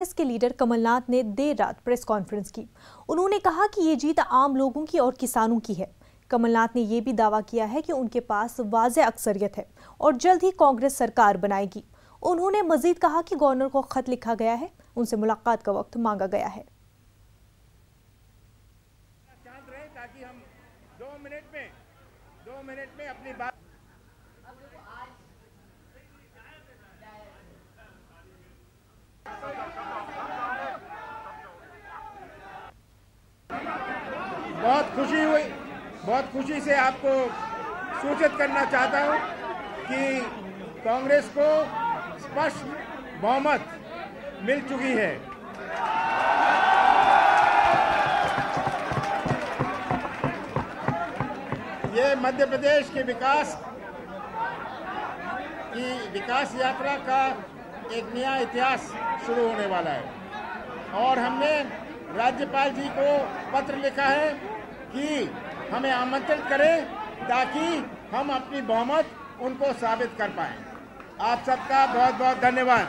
कांग्रेस के लीडर कमलनाथ ने देर रात प्रेस कॉन्फ्रेंस की। उन्होंने कहा कि ये जीत आम लोगों की और किसानों की है। कमलनाथ ने यह भी दावा किया है कि उनके पास वाज़ेह अक्सरियत है और जल्द ही कांग्रेस सरकार बनाएगी। उन्होंने मजीद कहा कि गवर्नर को खत लिखा गया है, उनसे मुलाकात का वक्त मांगा गया है। ताकि हम 2 मिनट में अपनी बात बहुत खुशी से आपको सूचित करना चाहता हूं कि कांग्रेस को स्पष्ट बहुमत मिल चुकी है। ये मध्य प्रदेश के विकास यात्रा का एक नया इतिहास शुरू होने वाला है और हमने राज्यपाल जी को पत्र लिखा है कि हमें आमंत्रित करें ताकि हम अपनी बहुमत उनको साबित कर पाएं। आप सबका बहुत बहुत धन्यवाद।